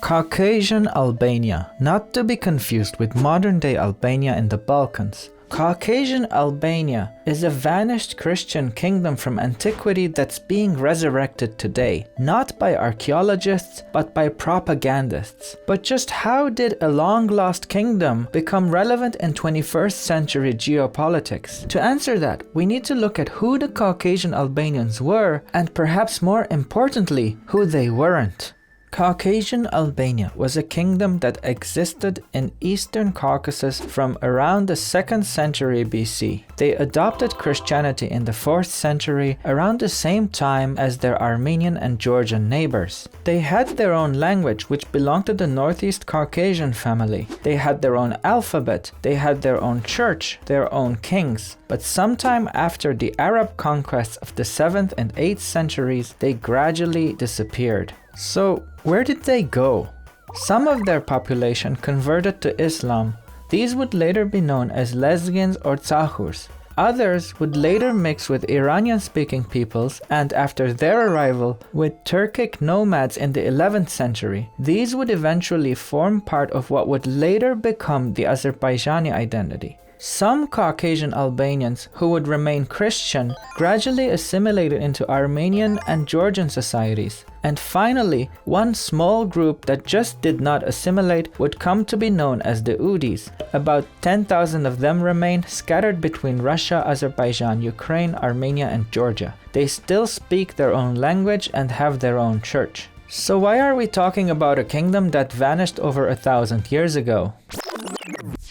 Caucasian Albania, not to be confused with modern-day Albania in the Balkans. Caucasian Albania is a vanished Christian kingdom from antiquity that's being resurrected today, not by archaeologists, but by propagandists. But just how did a long-lost kingdom become relevant in 21st century geopolitics? To answer that, we need to look at who the Caucasian Albanians were, and perhaps more importantly, who they weren't. Caucasian Albania was a kingdom that existed in eastern Caucasus from around the 2nd century BC. They adopted Christianity in the 4th century, around the same time as their Armenian and Georgian neighbors. They had their own language, which belonged to the Northeast Caucasian family. They had their own alphabet, they had their own church, their own kings. But sometime after the Arab conquests of the 7th and 8th centuries, they gradually disappeared. So, where did they go? Some of their population converted to Islam. These would later be known as Lezgians or Tsahurs. Others would later mix with Iranian-speaking peoples, and after their arrival, with Turkic nomads in the 11th century. These would eventually form part of what would later become the Azerbaijani identity. Some Caucasian Albanians who would remain Christian gradually assimilated into Armenian and Georgian societies. And finally, one small group that just did not assimilate would come to be known as the Udis. About 10,000 of them remain scattered between Russia, Azerbaijan, Ukraine, Armenia, and Georgia. They still speak their own language and have their own church. So why are we talking about a kingdom that vanished over 1,000 years ago?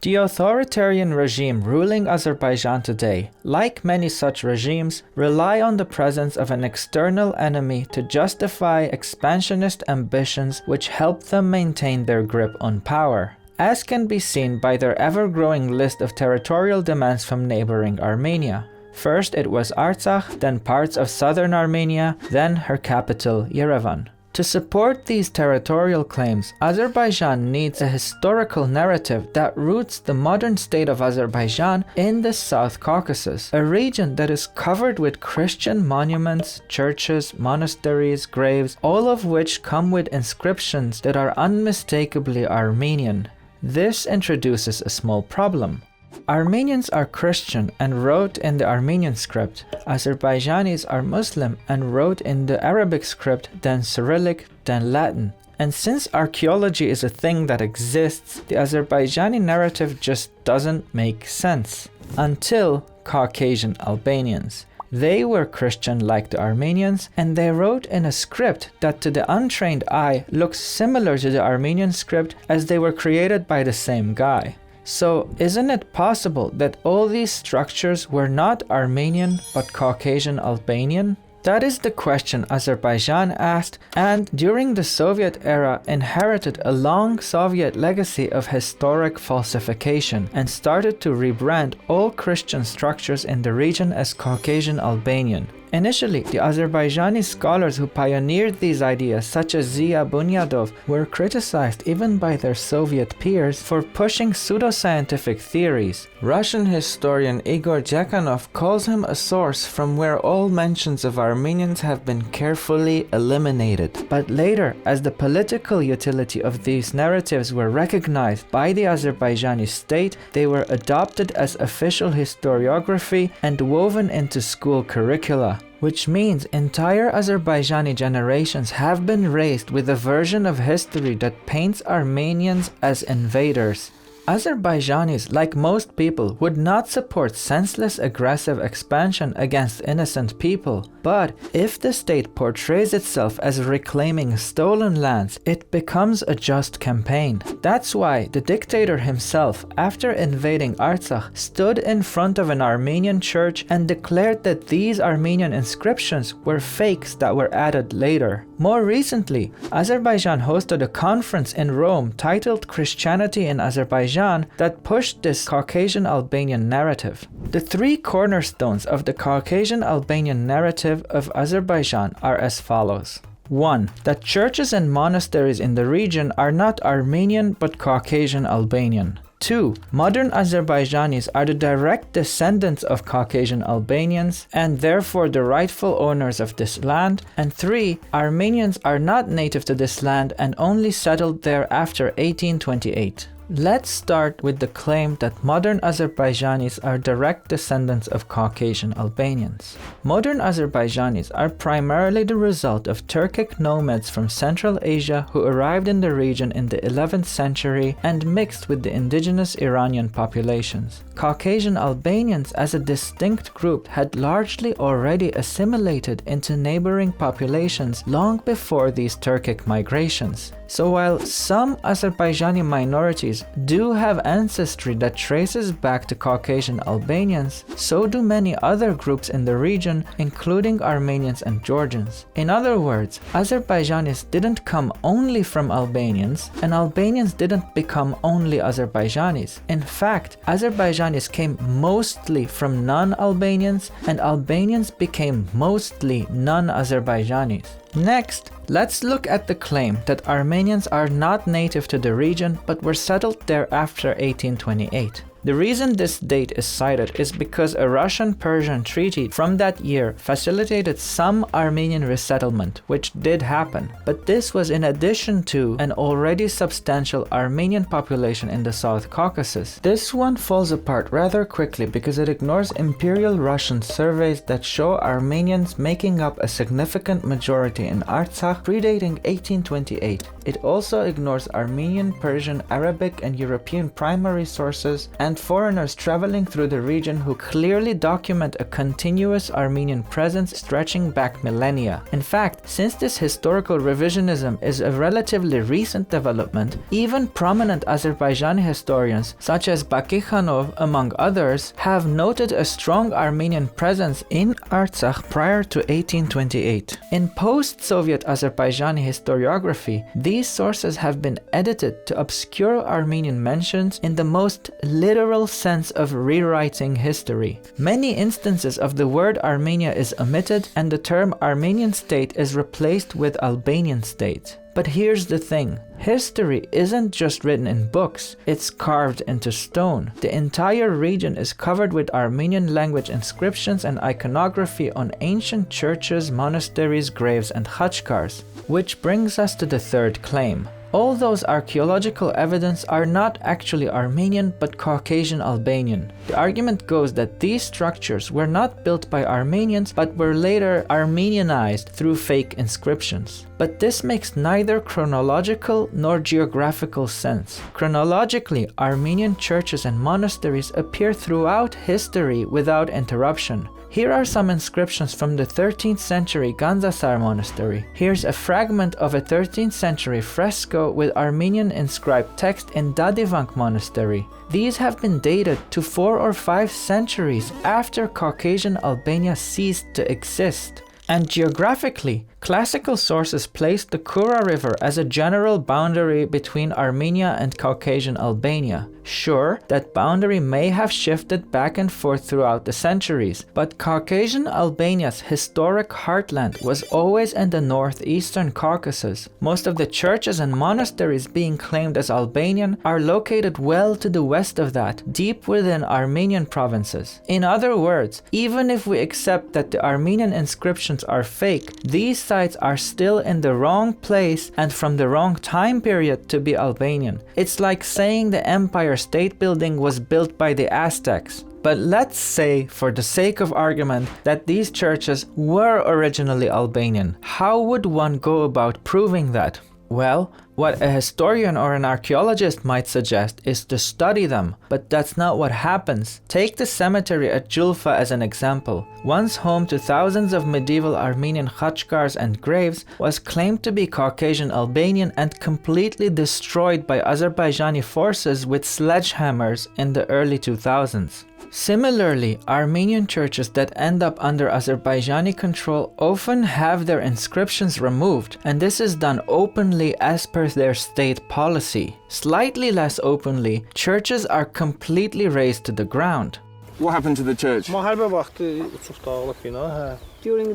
The authoritarian regime ruling Azerbaijan today, like many such regimes, rely on the presence of an external enemy to justify expansionist ambitions which help them maintain their grip on power, as can be seen by their ever-growing list of territorial demands from neighboring Armenia. First it was Artsakh, then parts of southern Armenia, then her capital, Yerevan. To support these territorial claims, Azerbaijan needs a historical narrative that roots the modern state of Azerbaijan in the South Caucasus, a region that is covered with Christian monuments, churches, monasteries, graves, all of which come with inscriptions that are unmistakably Armenian. This introduces a small problem. Armenians are Christian and wrote in the Armenian script. Azerbaijanis are Muslim and wrote in the Arabic script, then Cyrillic, then Latin. And since archaeology is a thing that exists, the Azerbaijani narrative just doesn't make sense. Until Caucasian Albanians. They were Christian like the Armenians, and they wrote in a script that to the untrained eye looks similar to the Armenian script as they were created by the same guy. So, isn't it possible that all these structures were not Armenian but Caucasian Albanian? That is the question Azerbaijan asked, and during the Soviet era inherited a long Soviet legacy of historic falsification and started to rebrand all Christian structures in the region as Caucasian Albanian. Initially, the Azerbaijani scholars who pioneered these ideas, such as Zia Bunyadov, were criticized even by their Soviet peers for pushing pseudoscientific theories. Russian historian Igor Jakhanov calls him a source from where all mentions of Armenians have been carefully eliminated. But later, as the political utility of these narratives were recognized by the Azerbaijani state, they were adopted as official historiography and woven into school curricula. Which means entire Azerbaijani generations have been raised with a version of history that paints Armenians as invaders. Azerbaijanis, like most people, would not support senseless aggressive expansion against innocent people. But if the state portrays itself as reclaiming stolen lands, it becomes a just campaign. That's why the dictator himself, after invading Artsakh, stood in front of an Armenian church and declared that these Armenian inscriptions were fakes that were added later. More recently, Azerbaijan hosted a conference in Rome titled Christianity in Azerbaijan that pushed this Caucasian Albanian narrative. The three cornerstones of the Caucasian Albanian narrative of Azerbaijan are as follows. 1. That churches and monasteries in the region are not Armenian but Caucasian Albanian. 2. Modern Azerbaijanis are the direct descendants of Caucasian Albanians and therefore the rightful owners of this land. And 3. Armenians are not native to this land and only settled there after 1828. Let's start with the claim that modern Azerbaijanis are direct descendants of Caucasian Albanians. Modern Azerbaijanis are primarily the result of Turkic nomads from Central Asia who arrived in the region in the 11th century and mixed with the indigenous Iranian populations. Caucasian Albanians as a distinct group had largely already assimilated into neighboring populations long before these Turkic migrations. So while some Azerbaijani minorities do have ancestry that traces back to Caucasian Albanians, so do many other groups in the region, including Armenians and Georgians. In other words, Azerbaijanis didn't come only from Albanians, and Albanians didn't become only Azerbaijanis. In fact, Azerbaijanis came mostly from non-Albanians, and Albanians became mostly non-Azerbaijanis. Next, let's look at the claim that Armenians are not native to the region but were settled there after 1828. The reason this date is cited is because a Russian-Persian treaty from that year facilitated some Armenian resettlement, which did happen, but this was in addition to an already substantial Armenian population in the South Caucasus. This one falls apart rather quickly because it ignores Imperial Russian surveys that show Armenians making up a significant majority in Artsakh predating 1828. It also ignores Armenian, Persian, Arabic, and European primary sources and foreigners traveling through the region who clearly document a continuous Armenian presence stretching back millennia. In fact, since this historical revisionism is a relatively recent development, even prominent Azerbaijani historians such as Bakikhanov, among others, have noted a strong Armenian presence in Artsakh prior to 1828. In post-Soviet Azerbaijani historiography, these sources have been edited to obscure Armenian mentions in the most literal sense of rewriting history. Many instances of the word Armenia is omitted and the term Armenian state is replaced with Albanian state. But here's the thing, history isn't just written in books, it's carved into stone. The entire region is covered with Armenian language inscriptions and iconography on ancient churches, monasteries, graves, and khachkars. Which brings us to the third claim. All those archaeological evidence are not actually Armenian but Caucasian Albanian. The argument goes that these structures were not built by Armenians but were later Armenianized through fake inscriptions. But this makes neither chronological nor geographical sense. Chronologically, Armenian churches and monasteries appear throughout history without interruption. Here are some inscriptions from the 13th century Gandzasar monastery. Here's a fragment of a 13th century fresco with Armenian inscribed text in Dadivank monastery. These have been dated to 4 or 5 centuries after Caucasian Albania ceased to exist. And geographically, classical sources place the Kura River as a general boundary between Armenia and Caucasian Albania. Sure, that boundary may have shifted back and forth throughout the centuries, but Caucasian Albania's historic heartland was always in the northeastern Caucasus. Most of the churches and monasteries being claimed as Albanian are located well to the west of that, deep within Armenian provinces. In other words, even if we accept that the Armenian inscriptions are fake, these sites are still in the wrong place and from the wrong time period to be Albanian. It's like saying the Empire State Building was built by the Aztecs. But let's say, for the sake of argument, that these churches were originally Albanian. How would one go about proving that? Well, what a historian or an archaeologist might suggest is to study them, but that's not what happens. Take the cemetery at Julfa as an example. Once home to thousands of medieval Armenian khachkars and graves, was claimed to be Caucasian Albanian and completely destroyed by Azerbaijani forces with sledgehammers in the early 2000s. Similarly, Armenian churches that end up under Azerbaijani control often have their inscriptions removed, and this is done openly as per their state policy. Slightly less openly, churches are completely razed to the ground. What happened to the church? During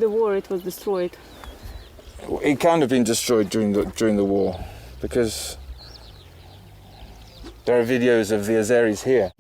the war it was destroyed. It can't have been destroyed during the war, because There are videos of the Azeris here.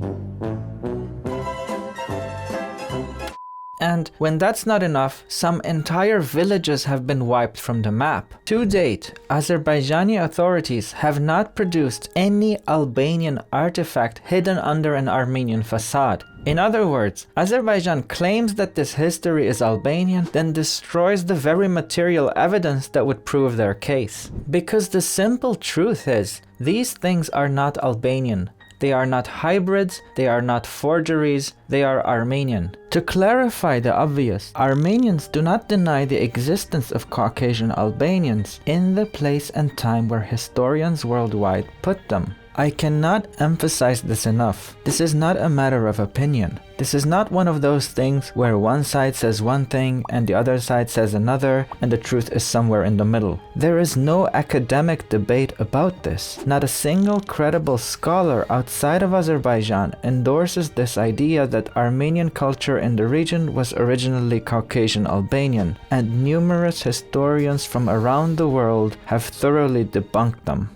And when that's not enough, some entire villages have been wiped from the map. To date, Azerbaijani authorities have not produced any Albanian artifact hidden under an Armenian facade. In other words, Azerbaijan claims that this history is Albanian, then destroys the very material evidence that would prove their case. Because the simple truth is, these things are not Albanian. They are not hybrids, they are not forgeries, they are Armenian. To clarify the obvious, Armenians do not deny the existence of Caucasian Albanians in the place and time where historians worldwide put them. I cannot emphasize this enough. This is not a matter of opinion. This is not one of those things where one side says one thing and the other side says another and the truth is somewhere in the middle. There is no academic debate about this. Not a single credible scholar outside of Azerbaijan endorses this idea that Armenian culture in the region was originally Caucasian Albanian, and numerous historians from around the world have thoroughly debunked them.